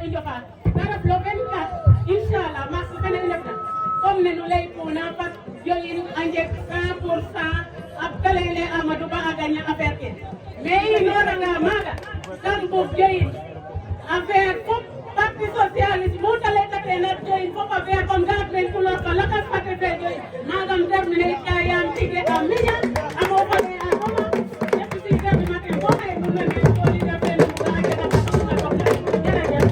u njoka taraf le 24 inchallah mars fene i ndefna comme nenu laytuna fat joyin a njeg 100% ab te leyele Amadou Ba a gagné affaire ke mais i inoranga maaga kam bug joyin affaire fop parti socialiste mu ta laytatena joyin fop affaire comme ga men couleur fa lakas fate fe joyin magam terminer ka yaam tige a miña a mofale a soma depuis 6 heures du matin bo xaye pour me meen ko liga fe nu ga jega fatuna tokna jerejef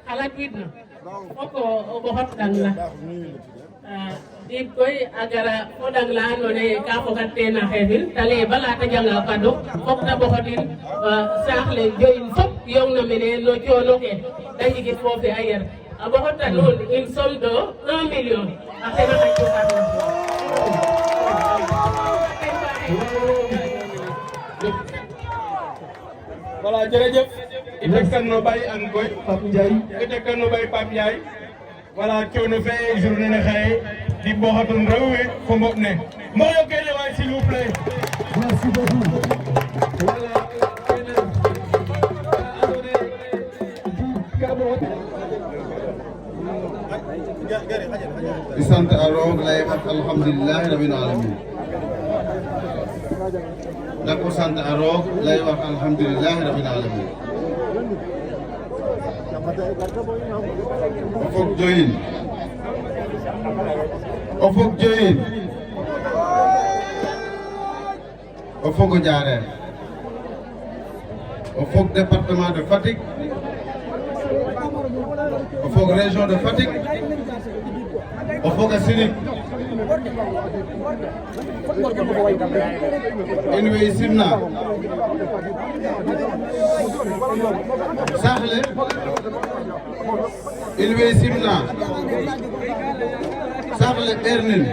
xalat wid na foko o ɓoxot ɗang la ndiig koy a gara fo ɗang la andoona yee ka fogat teen a xeefin ta lay bala ta janga kado fok ta ɓoxotin saax le joyin fop yongna mene no coono ke da njigit foofi a yer a ɓoxota nuun une somme de 1 million a xena xaƴ ko sax voilà jërëjëf i tekkan no ɓay an koy Pape Ndiaye i tekkan no ɓay Pape Ndiaye voilà coono fe journée ne xaye di ɓoxatun rew we fo mboɓ ne mboyo kene waay s'il vous plaît merci beaucoup voilà kene andone di sant a roog lay wax alhamdulilahi rabbil alamin da ko sant a roog lay wax alhamdulilahi rabbil alamin o fog joyin o fog joyin o fogo Diarere o fog département de Fatick o fog région de Fatick o fog a Sinig in way simna saxle in way simna saxle ɓernin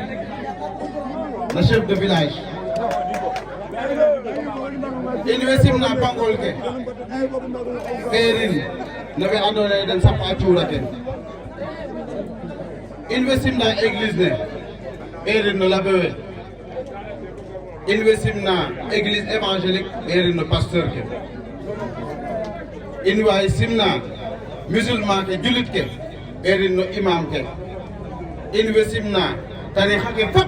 le chef de village in way simna pangol ke ɓerin no ɓe andoona yee den saq a cuura ke in way simna église ne ɓerin no laɓe we in way simna église évangélique ɓerin no pasteur ke in way simna musulman ke julit ke ɓerin no imam ke in way simna tarixa ke fop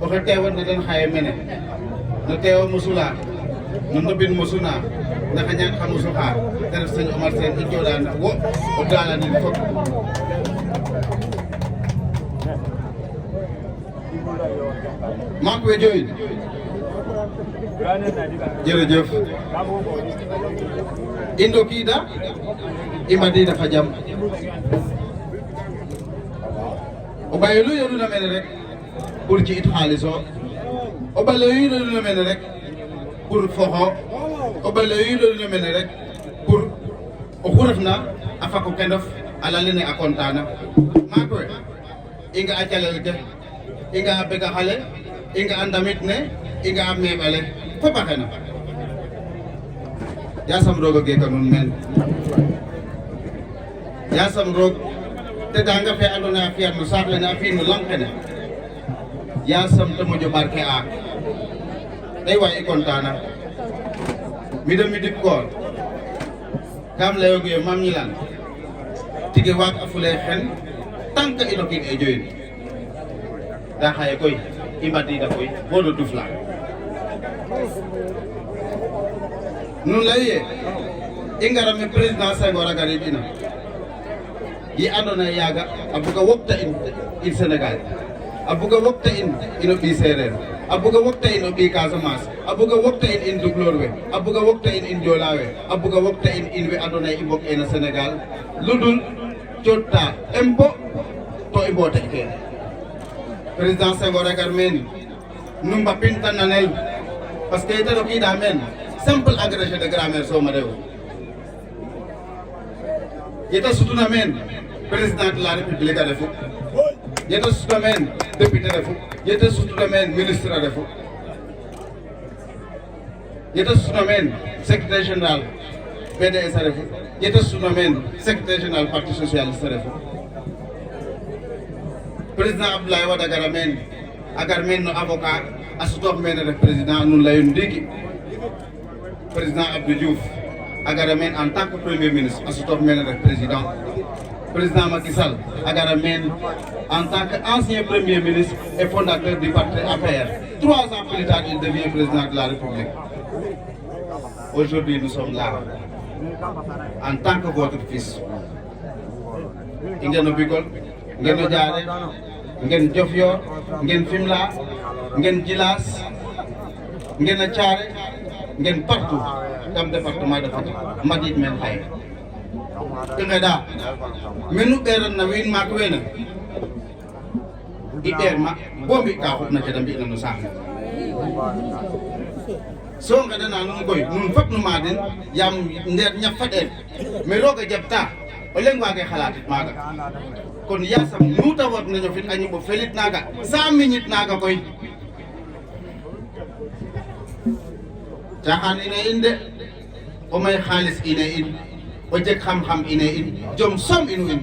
oxe teewatna den xaye mene no teewo musula no ndobin mosuna na xa ñaak xa mosu xaar te ref Seigne Omar Sene i jooɗan wo o dalanin fop maak we joyin jërëjëf i ndokiida i mbadiida fa jam o ɓayelu yonuna mene rek pour ci it xaalis o o ɓaleyu yonuna mene rek pour foxo o ɓaleyu yonuna mene rek pour oxu refna a fako kendof a lalene a contana maak we i nga a calel ke i nga a bega xale i nga a ndamit ne i nga a meɓale fop a xena yasam roog a geeka nuun meen yasam roog tedanga fe andoona yee a fi'an no saax lene a fi'in no lang kene yasam te moƴo barke a ay waay i contana mi de mi dik koor kam layoogu ye Mame Gnilane tige waag a fule xen tant que i ndokiid e joyin ndaa xaye koy i mbadiida koy bo no duf la nun layu ye i ngara me président Senghor a gariid'ina yi andoona yee yaaga a buga wokta in Sénégal a buga wokta in ino ɓiy seereer a buga wokta in o ɓiy Casamance a buga wokta in Duglor we a buga wokta in Joola we a buga wokta in we andoona yee i mbog e no Sénégal ludul cooɗta impôt to i mboote kene président Senghor a gar meen nu mbapin ta nanel parce que yete rokiida meen simple agrégé de grammaire soom a refu yete sutuna meen président de la république a refu yete sutuna meen député refu yete sutuna meen ministre a refu yete sutuna meen secrétaire général PDS a refu yete sutuna meen secrétaire général parti socialiste a refu président Abdoulaye Wade agar men no avocat asutok men le président nous layon ndiki président Abdou Diouf agara men en tant que premier ministre asutok men le président Macky Sall agara men en tant qu'ancien premier ministre et fondateur du parti APR. 3 ans plus tard, il devient président de la République. Aujourd'hui, nous sommes là en tant que votre fils. Ngeen Bikol, ngeen Diaré, ngeen Diofior, ngeen Fimela, ngeen Djilass, ngeen Thiaré, ngeen partout dans le département de Fatick. Madid men xaye. Ngeda, menu beran na win mak wena. Iderma bombi ka xupna ca dambi no sax. So ngada na nun koy nun fat nu ma den yam ndeer ñaf fa den mais roga jabta o leng wage xalatit maga kon yasam nu ta wat nañu fit añu bo felit naga 100 minutes naga koy taxan ina inde o may xaalis ina in o jeg xam-xam ina in jom som inu in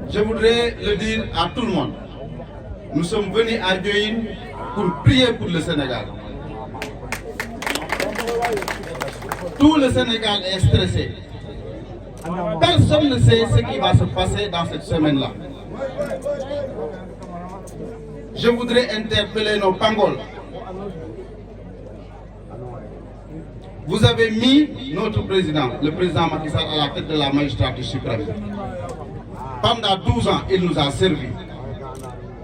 je voudrais le dire à tout le monde. Nous sommes venus à Diohine pour prier pour le Sénégal. Tout le Sénégal est stressé. Personne ne sait ce qui va se passer dans cette semaine-là. Je voudrais interpeller nos pangols. Vous avez mis notre président, le président Macky Sall, à la tête de la magistrature suprême. Pendant 12 ans, il nous a servi.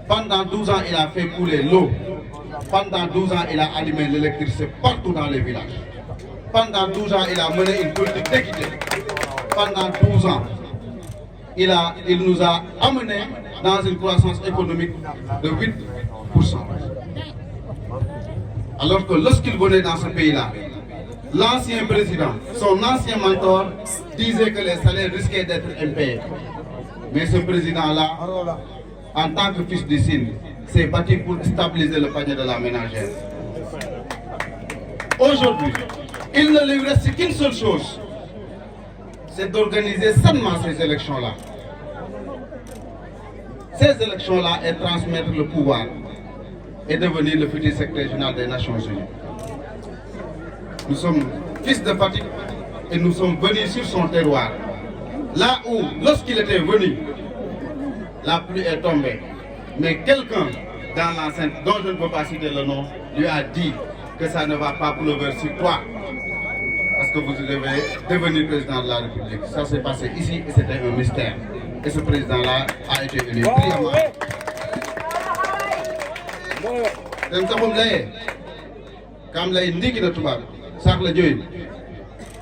Pendant 12 ans, il a fait couler l'eau. Pendant 12 ans, il a allumé l'électricité partout dans les villages. Pendant 12 ans, il a mené une politique d'équité. Pendant 12 ans, il nous a amenés dans une croissance économique de 8%. Alors que lorsqu'il venait dans ce pays-là, l'ancien président, son ancien mentor, disait que les salaires risquaient d'être impayés. Mais ce président-là, en tant que fils du Sine, s'est battu pour stabiliser le panier de la ménagère. Aujourd'hui, il ne lui reste qu'une seule chose, c'est d'organiser sainement ces élections-là. Ces élections-là et transmettre le pouvoir et devenir le futur secrétaire général des Nations Unies. Nous sommes fils de Fatick et nous sommes venus sur son terroir. Là où, lorsqu'il était venu, la pluie est tombée. Mais quelqu'un dans l'enceinte, dont je ne peux pas citer le nom, lui a dit que ça ne va pas pleuvoir sur toi. Parce que vous devez devenir président de la République. Ça s'est passé ici et c'était un mystère. Et ce président-là a été élu brillamment. Comme lay ndiki na tubaab sax la joy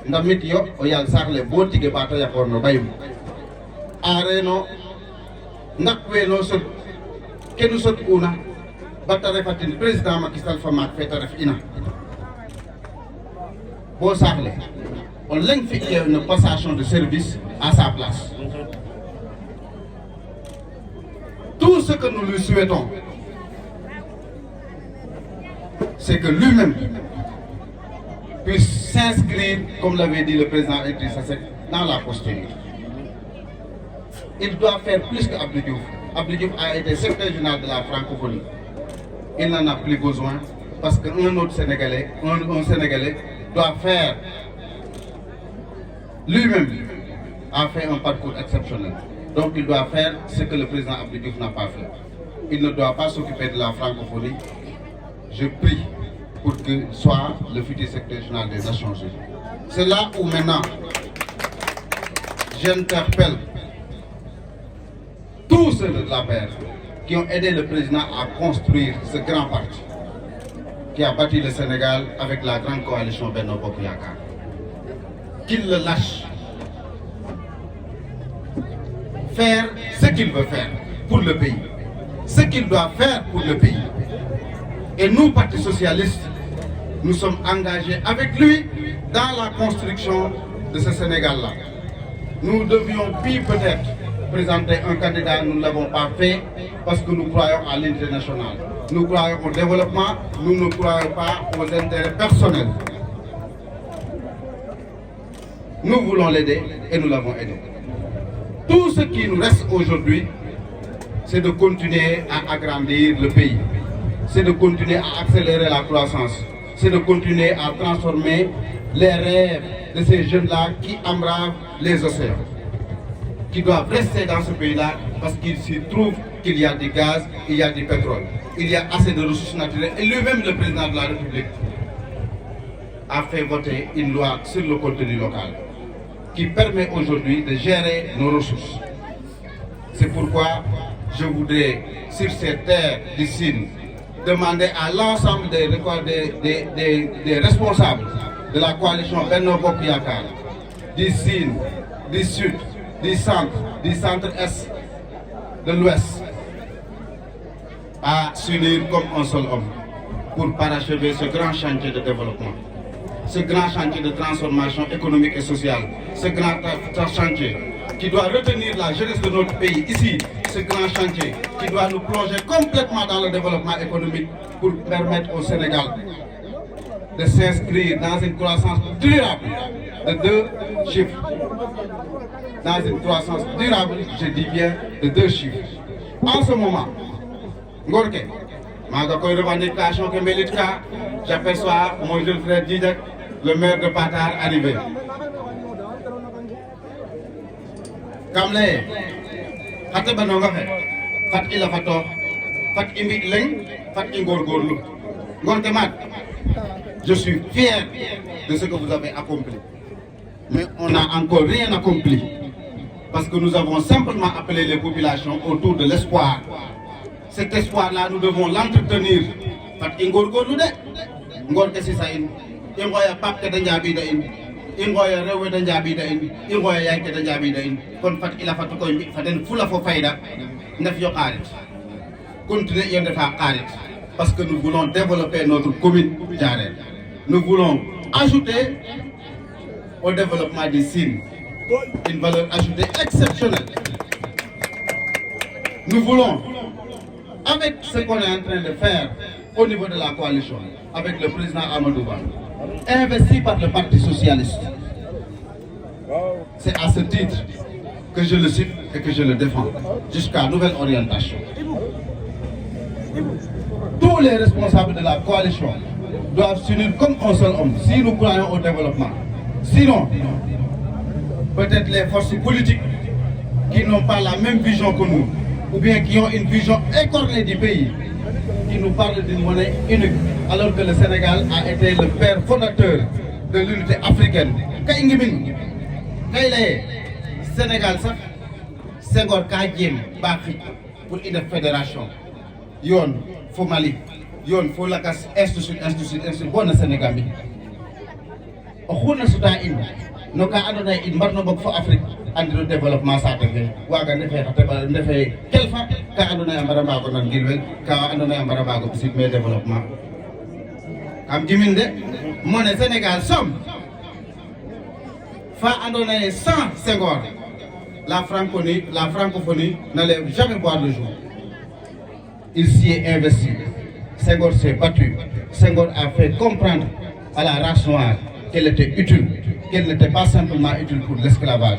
ndamit yo o yal sax le bo tige bata yakor no bayum areno nakwe no sot kenu sot una bata refatin président Macky Sall fa mak feta ref ina bo sax le on leng fi une passation de service à sa place. Tout ce que nous lui souhaitons, c'est que lui-même puisse s'inscrire, comme l'avait dit le président Idrissa Seck, dans la postérité. Il doit faire plus que Abdou Diouf. Abdou Diouf a été secrétaire général de la francophonie. Il n'en a plus besoin parce qu'un autre Sénégalais, un Sénégalais doit faire, lui-même a fait un parcours exceptionnel. Donc il doit faire ce que le président Abdou Diouf n'a pas fait. Il ne doit pas s'occuper de la francophonie. Je prie pour qu'il soit le futur secrétaire général des Nations Unies. C'est là où maintenant j'interpelle tous ceux de la paix qui ont aidé le président à construire ce grand parti qui a bâti le Sénégal avec la grande coalition Benno Bokk Yakaar. Qu'il le lâche. Faire ce qu'il veut faire pour le pays. Ce qu'il doit faire pour le pays. Et nous, Parti Socialiste, nous sommes engagés avec lui dans la construction de ce Sénégal-là. Nous devions puis peut-être présenter un candidat, nous ne l'avons pas fait parce que nous croyons à l'unité nationale. Nous croyons au développement, nous ne croyons pas aux intérêts personnels. Nous voulons l'aider et nous l'avons aidé. Tout ce qui nous reste aujourd'hui, c'est de continuer à agrandir le pays. C'est de continuer à accélérer la croissance. C'est de continuer à transformer les rêves de ces jeunes-là qui embravent les océans, qui doivent rester dans ce pays-là parce qu'il s'y trouve qu'il y a du gaz, il y a du pétrole, il y a assez de ressources naturelles. Et lui-même, le président de la République, a fait voter une loi sur le contenu local qui permet aujourd'hui de gérer nos ressources. C'est pourquoi je voudrais, sur cette terre du Sine, demander à l'ensemble des responsables de la coalition Benno Bokk Yakaar, du Sine, du Sud, du centre-est, de l'Ouest, à s'unir comme un seul homme pour parachever ce grand chantier de développement, ce grand chantier de transformation économique et sociale, ce grand chantier qui doit retenir la jeunesse de notre pays ici, ce grand chantier qui doit nous plonger complètement dans le développement économique pour permettre au Sénégal de s'inscrire dans une croissance durable de 2 chiffres. Dans une croissance durable, je dis bien de 2 chiffres. En ce moment, Ngorke, Magakoy revendication que Melitka, j'aperçois mon jeune frère Didek, le maire de Patar, arrivé. Kamle, Fat Banongafe, Fat Ilafato, Fat Imi Leng, Fat Ingor Gorlu. Ngorke Mat, je suis fier de ce que vous avez accompli. Mais on n'a encore rien accompli. Parce que nous avons simplement appelé les populations autour de l'espoir. Cet espoir-là, nous devons l'entretenir. Fat Ingor Gorlu de, Ngorke Sisaïn, Ingoya Pape de Njabi de In, Ingoya Rewe de Njabi de In, Ingoya Yanke de Njabi de In, kon Fat Ilafato Koy, Faten Fula Fo Fayda, Nef Yo Karit. Continuez Yon Defa Karit. Parce que nous voulons développer notre commune Diarel. Nous voulons ajouter au développement des Sine une valeur ajoutée exceptionnelle. Nous voulons, avec ce qu'on est en train de faire au niveau de la coalition, avec le président Amadou Ba, investi par le Parti Socialiste. C'est à ce titre que je le cite et que je le défends, jusqu'à nouvelle orientation. Tous les responsables de la coalition doivent s'unir comme un seul homme si nous croyons au développement. Sinon, peut-être les forces politiques qui n'ont pas la même vision que nous, ou bien qui ont une vision écornée du pays, qui nous parlent d'une monnaie unique, alors que le Sénégal a été le père fondateur de l'unité africaine. Kaïngimin, Kaïlaye, Sénégal, ça, Senghor Kadjem, Bakri, pour une fédération. Yon, faut Mali, Yon, faut la casse, institut, bon Sénégal. On a soudain une, nos cas adonnés une barre pour Afrique, and le développement ça devient. Ouaga ne fait quelle fois, car adonnés un barabago dans Gilwell, car adonnés un barabago pour le développement. Comme Diminde, mon Sénégal somme. Fa adonnés sans Senghor. La francophonie n'allait jamais voir le jour. Il s'y est investi. Senghor s'est battu. Senghor a fait comprendre à la race noire qu'elle était utile, qu'elle n'était pas simplement utile pour l'esclavage,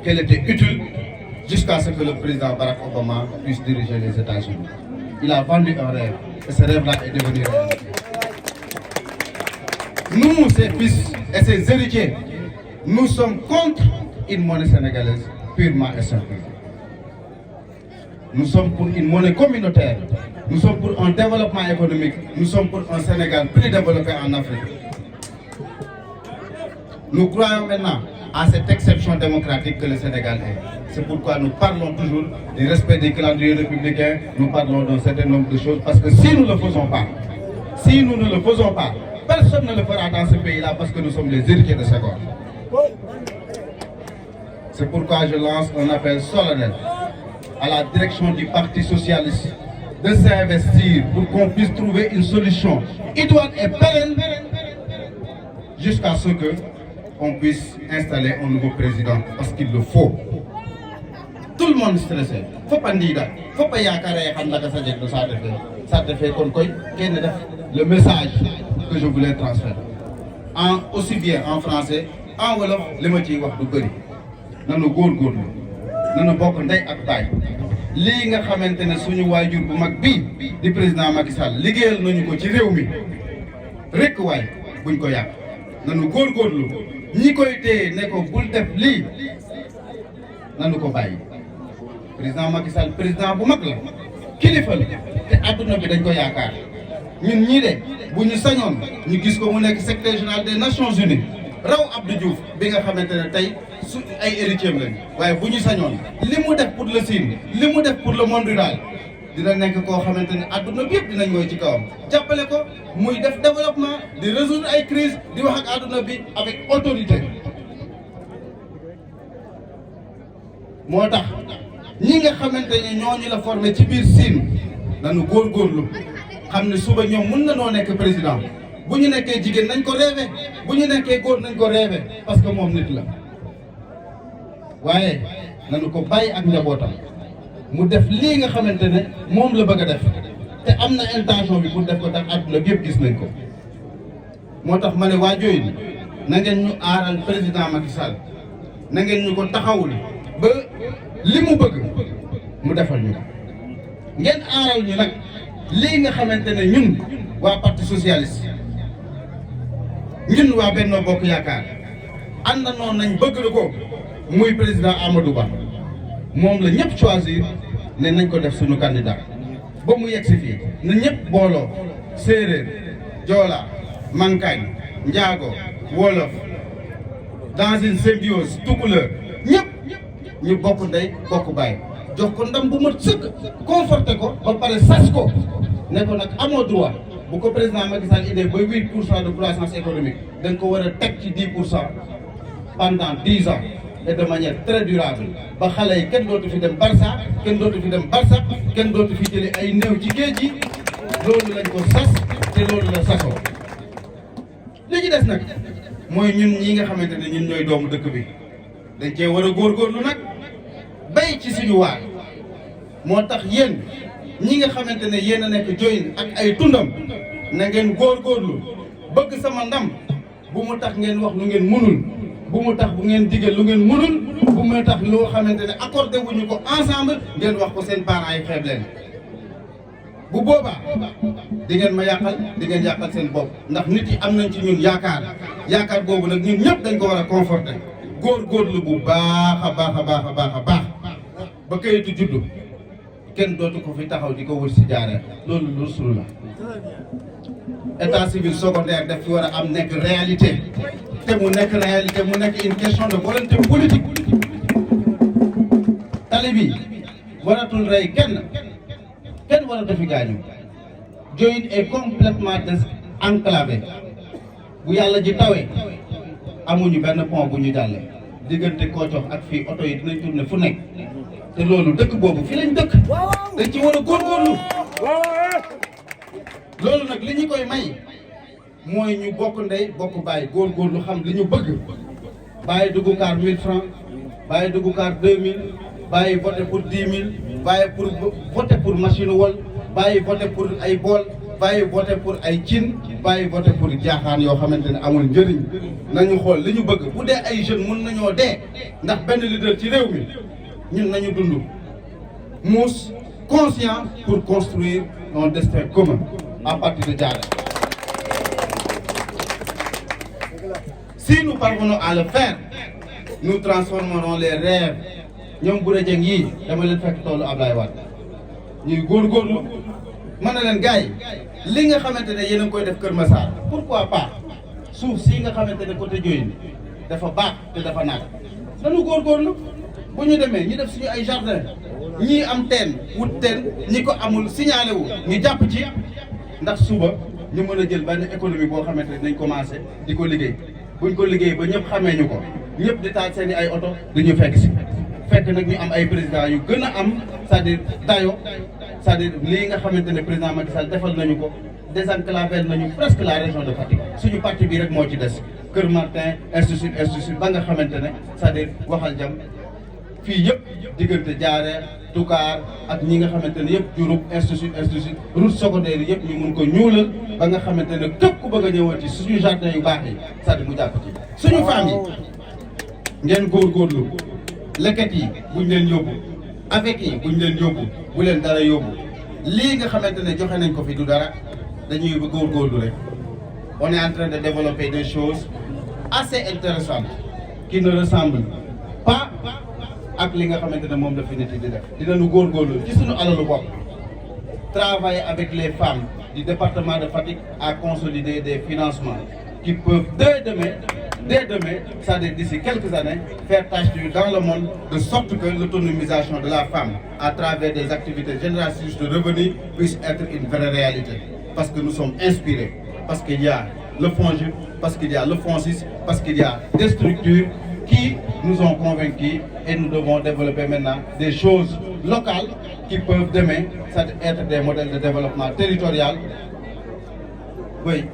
qu'elle était utile jusqu'à ce que le président Barack Obama puisse diriger les États-Unis. Il a vendu un rêve et ce rêve-là est devenu réalité. Nous, ses fils et ses héritiers, nous sommes contre une monnaie sénégalaise purement et simplement. Nous sommes pour une monnaie communautaire. Nous sommes pour un développement économique. Nous sommes pour un Sénégal plus développé en Afrique. Nous croyons maintenant à cette exception démocratique que le Sénégal est. C'est pourquoi nous parlons toujours du respect des calendriers républicains. Nous parlons d'un certain nombre de choses parce que si nous ne le faisons pas, personne ne le fera dans ce pays-là parce que nous sommes les héritiers de Senghor. C'est pourquoi je lance un appel solennel à la direction du Parti Socialiste de s'investir pour qu'on puisse trouver une solution idoine et pérenne jusqu'à ce qu'on puisse installer un nouveau président, parce qu'il le faut. Tout le monde est stressé. Faut pas dire, faut pas y avoir ça te fait le message que je voulais transmettre. Aussi bien en français en wolof li ma ciy wax du bëri nanu góorgóorlu nanu bokk ndey ak baay lii nga xamante ne suñu waajur bu mag bii di président Macky Sall liggéeyal nañu ko ci réew mi rekk waay buñ ko yàq nanu góorgóorlu ñi koy téye ne ko bul def lii nanu ko bàyyi président Macky Sall président bu mag la kilifa la te adduna bi dañ ko yaakaar ñun ñii de bu ñu sañoon ñu gis ko mu nekk secrétaire général des Nations Unies raw Abdou Diouf bi nga xamante ne tey su ay héritiers lañ waaye bu ñu sañoon li mu def pour le Sine li mu def pour le monde rural dina nekk koo xamante ne adduna bi yëpp dinañ mooy ci kawam jàppale ko muy def développement di résoudre ay crise di wax ak adduna bi avec autorité. moo tax ñi nga xamante ne ñooñu la formé ci biir Sine nañu góorgóorlu xam ne suba ñoom mën na noo nekk président bu ñu nekkee jigéen nañ ko rêvé bu ñu nekkee góor nañ ko rêvé parce que moom nit la waaye nañu ko bàyyi ak njabootam mu def lii nga xamante ne moom la bëgg a def te am na intention bi pour def ko tax àdduna bi yëpp gis nañ ko moo tax ma ne waa Diohine na ngeen ñu aaral président Macky Sall na ngeen ñu ko taxawul ba li mu bëgg mu defal ñu ko ngeen aaral ñu nag lii nga xamante ne ñun waa parti socialiste ñun waa Benno Bokk Yaakaar àndandoo nañ bëgg la ko muy président Amadou Ba moom la ñëpp choisir ne nañ ko def suñu candidat ba mu yegg si fii na ñëpp booloo séeréer joola mankaañ njaago wolof dans une symbiose tukuleur ñëpp ñu bokk ndey bokk baay jox ko ndam bu mat sëkk conforté ko ba pare sas ko ne ko nag amoo droit bu ko président Macky Sall idée ba 8% de croissance économique dañ ko war a teg ci 10% pendant 10 ans et de manière très durable ba xale yi kenn dootu fi dem Barça kenn dootu fi dem Barça kenn dootu fi jëlee ay néew ci géej gi loolu lañ ko sas te loolu la sasoo li ci des nag mooy ñun ñi nga xamante ne ñun ñooy doomu dëkk bi dañ cee war a góorgóorlu nag bay ci suñu waar moo tax yéen ñi nga xamante ne yéen a nekk Diohine ak ay tundam na ngeen góorgóorlu bëgg sama ndam bu mu tax ngeen wax lu ngeen mënul bu mu tax bu ngeen digal lu ngeen mënul bu mu tax loo xamante ne accordé wuñu ko ensemble ngeen wax ko seen parents yi xeeb leen bu boobaa di ngeen ma yàqal di ngeen yàqal seen bopp ndax nit yi am nañ ci ñun yaakaar boobu nag ñun ñëpp dañ ko war a conforter góorgóorlu bu baax a baax a baax a baax a baax ba kayitu juddu kenn dootu ko fi taxaw di ko wër si jaaree loolu lu sulu la état civil secondaire daf fi war a am nekk réalité te mu nekk réalité mu nekk une question de volonté politique tali bi waratul rey kenn waratu fi gaañu Diohine est complètement enclavé bu yàlla ji tawee amuñu benn pont bu ñu jàllee diggante Koocox ak fii oto yi dinañ tourner fu nekk te loolu dëkk boobu fi lañ dëkk dañ ci war a góorgóorlu loolu nag li ñu koy may mooy ñu bokk ndey bokk bàyyi góorgóorlu xam li ñu bëgg bàyyi dugg kaar 1000 francs bàyyi dugg kaar 2000 bàyyi voté pour 10 000 bàyyi pour voté pour machine wol bàyyi voté pour ay bool bàyyi voté pour ay cin bàyyi voté pour jaaxaan yoo xamante ne amul njëriñ nañu xool li ñu bëgg bu dee ay jeunes mun nañoo dee ndax benn leader ci réew mi ñun nañu dund muus conscient pour construire un destin commun à partir de Diarra. Si nous parvenons à le faire, nous transformerons les rêves ñoom bu dee jëng yii dama leen fekk toolu Ablaye Wade ñuy góorgóorlu mën na leen gars yi li nga xamante ne yéen a ngi koy def Kër Massar pourquoi pas suuf si nga xamante ne côté Diohine dafa baax te dafa naat nañu góorgóorlu bu ñu demee ñu def suñu ay jardin ñii am teen wut teen ñi ko amul signalé wu ñu jàpp ci ndax suba ñu mën a jël benn économie boo xamante ne nañ commencé di ko liggéey buñ ko liggéey ba ñëpp xamee ñu ko ñëpp di taal seen i ay oto di ñu fekk si fekk nag ñu am ay président yu gën a am c'est-à-dire dayo c'est-à-dire lii nga xamante ne président Macky Sall defal nañu ko désenclavé nañu presque la région de Fatick suñu parti bi rek moo ci des Kër Martin institut ba nga xamante ne c'est-à-dire waxal jam fii yëpp diggante Diarère Toucar ak ñi nga xamante ne yëpp Diouroup institut route secondaire yëpp ñu mun ko ñuulal ba nga xamante ne képp ku bëgg a ñëwati suñu jardin yu baax yi c'est-à-dire mu jàpp ci suñu femmes yi ngeen góorgóorlu leket yi buñ leen yóbbu avec yi buñ leen yóbbu bu leen dara yóbbu lii nga xamante ne joxe nañ ko fi du dara dañuy góorgóorlu rek on est en train de développer des choses assez intéressantes qui ne ressemblent pas ak li nga xamante ne moom la fi nit yi di def dinañu góorgóorlu ci suñu alalu bopp travailler avec les femmes du département de Fatick à consolider des financements qui peuvent dès demain, c'est-à-dire d'ici quelques années, faire tache d'huile dans le monde, de sorte que l'autonomisation de la femme à travers des activités génératrices de revenus puisse être une vraie réalité. Parce que nous sommes inspirés, parce qu'il y a le FONGIP, parce qu'il y a le FONSIS, parce qu'il y a des structures qui nous ont convaincus et nous devons développer maintenant des choses locales qui peuvent demain être des modèles de développement territorial. Oui.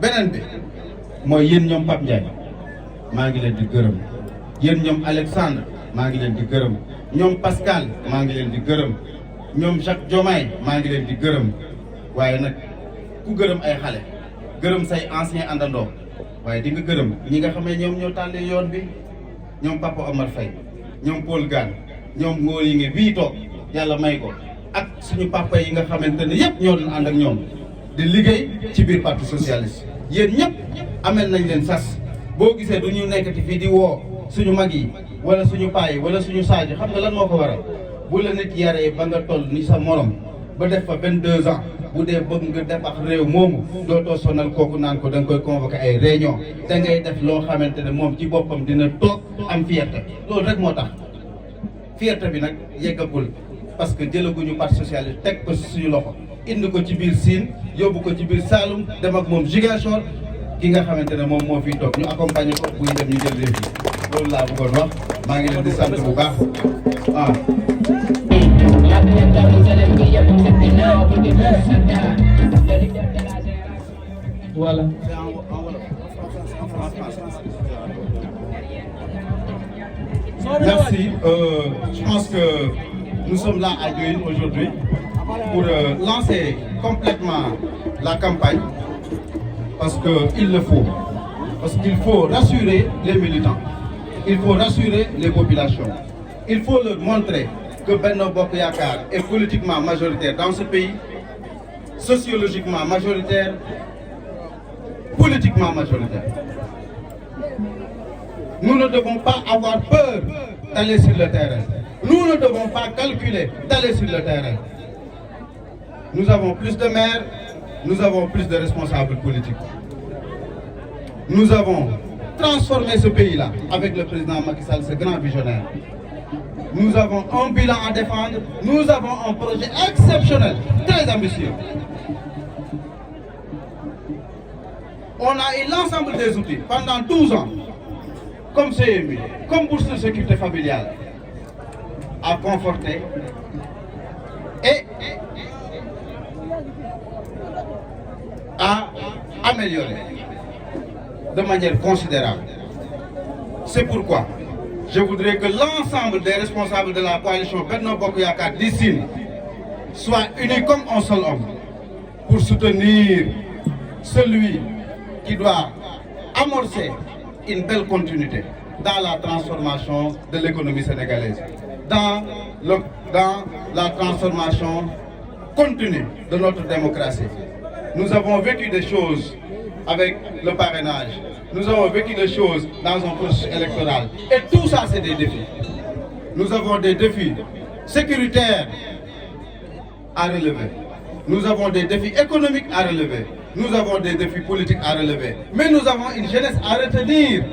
beneen bi mooy yéen ñoom Pape Ndiaye maa ngi leen di gërëm yéen ñoom Alexandre maa ngi leen di gërëm ñoom Pascal maa ngi leen di gërëm ñoom Jacques Diomaye maa ngi leen di gërëm waaye nag ku gërëm ay xale gërëm say ancien àndandoo waaye di nga gërëm ñi nga xam ne ñoom ñoo tàllee yoon bi ñoom Papa Omar Faye ñoom Paul Gane ñoom ngóor yi nga bii toog yàlla may ko ak suñu papa yi nga xamante ne yëpp ñoo doon ànd ak ñoom di liggéey ci biir parti socialiste yéen ñëpp amel nañ leen sas boo gisee du ñu nekkati fii di woo suñu mag yi wala suñu paa yi wala suñu saaj xam nga lan moo ko waral bu la nit yaree ba nga toll ni sa morom ba def fa 22 ans bu dee bëgg nga def ak réew moomu dootoo sonal kooku naan ko da nga koy convoqué ay réunion da ngay def loo xamante ne moom ci boppam dina toog am fierté loolu rek moo tax fierté bi nag yeggagul parce que jëlaguñu parti socialiste teg ko suñu loxo indi ko ci biir Sine yóbbu ko ci biir Saloum dem ak moom Ziguinchor ki nga xamante ne moom moo fiy toog ñu accompagner ko buy dem ñu jël réew mi loolu laa bëggoon wax maa ngi leen di sant bu baax ah. Voilà. Merci. Je pense que nous sommes là à Diohine aujourd'hui pour lancer complètement la campagne parce qu'il le faut. Parce qu'il faut rassurer les militants. Il faut rassurer les populations. Il faut leur montrer que Benno Bokk Yakaar est politiquement majoritaire dans ce pays, sociologiquement majoritaire, politiquement majoritaire. Nous ne devons pas avoir peur d'aller sur le terrain. Nous ne devons pas calculer d'aller sur le terrain. Nous avons plus de maires, nous avons plus de responsables politiques. Nous avons transformé ce pays-là avec le président Macky Sall, ce grand visionnaire. Nous avons un bilan à défendre, nous avons un projet exceptionnel, très ambitieux. On a eu l'ensemble des outils pendant 12 ans, comme CMU, comme bourse de sécurité familiale, à conforter et à améliorer de manière considérable. C'est pourquoi je voudrais que l'ensemble des responsables de la coalition Benno Bokk Yakaar d'ici soient unis comme un seul homme pour soutenir celui qui doit amorcer une belle continuité dans la transformation de l'économie sénégalaise, dans la transformation continue de notre démocratie. Nous avons vécu des choses avec le parrainage. Nous avons vécu des choses dans un processus électoral. Et tout ça, c'est des défis. Nous avons des défis sécuritaires à relever. Nous avons des défis économiques à relever. Nous avons des défis politiques à relever. Mais nous avons une jeunesse à retenir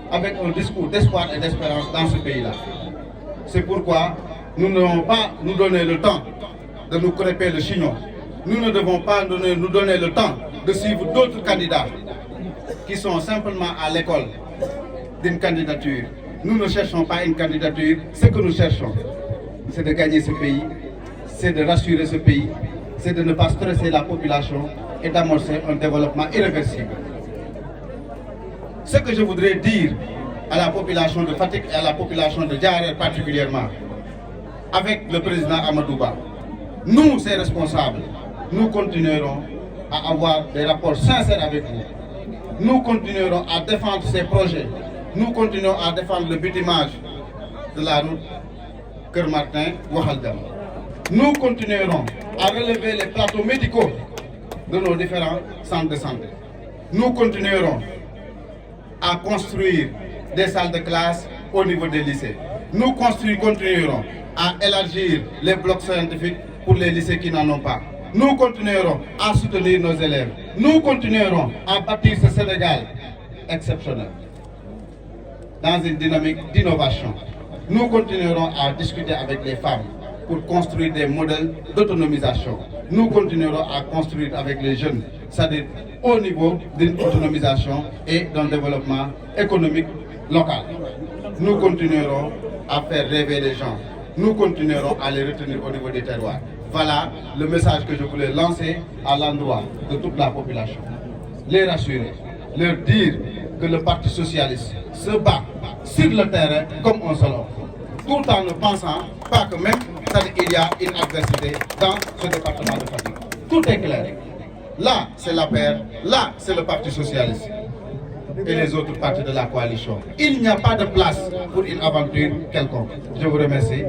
avec un discours d'espoir et d'espérance dans ce pays-là. C'est pourquoi nous ne devons pas nous donner le temps de nous crêper le chignon. Nous ne devons pas nous donner le temps de suivre d'autres candidats qui sont simplement à l'école d'une candidature. Nous ne cherchons pas une candidature. Ce que nous cherchons, c'est de gagner ce pays, c'est de rassurer ce pays, c'est de ne pas stresser la population et d'amorcer un développement irréversible. Ce que je voudrais dire à la population de Fatick et à la population de Diarère particulièrement, avec le président Amadou Ba. Nous, ces responsables, nous continuerons à avoir des rapports sincères avec vous. Nous continuerons à défendre ces projets. Nous continuerons à défendre le bitumage de la route Keur-Martin-Waxalgam. Nous continuerons à relever les plateaux médicaux de nos différents centres de santé. Nous continuerons à construire des salles de classe au niveau des lycées. Nous continuerons à élargir les blocs scientifiques pour les lycées qui n'en ont pas. Nous continuerons à soutenir nos élèves. Nous continuerons à bâtir ce Sénégal exceptionnel dans une dynamique d'innovation. Nous continuerons à discuter avec les femmes pour construire des modèles d'autonomisation. Nous continuerons à construire avec les jeunes, c'est-à-dire au niveau d'une autonomisation et d'un développement économique local. Nous continuerons à faire rêver les gens. Nous continuerons à les retenir au niveau des terroirs. Voilà le message que je voulais lancer à l'endroit de toute la population. Les rassurer, leur dire que le Parti socialiste se bat sur le terrain comme un seul homme, tout en ne pensant pas que même il y a une adversité dans ce département de Fatick. Tout est clair. Là, c'est la paire, là, c'est le Parti socialiste et les autres partis de la coalition. Il n'y a pas de place pour une aventure quelconque. Je vous remercie.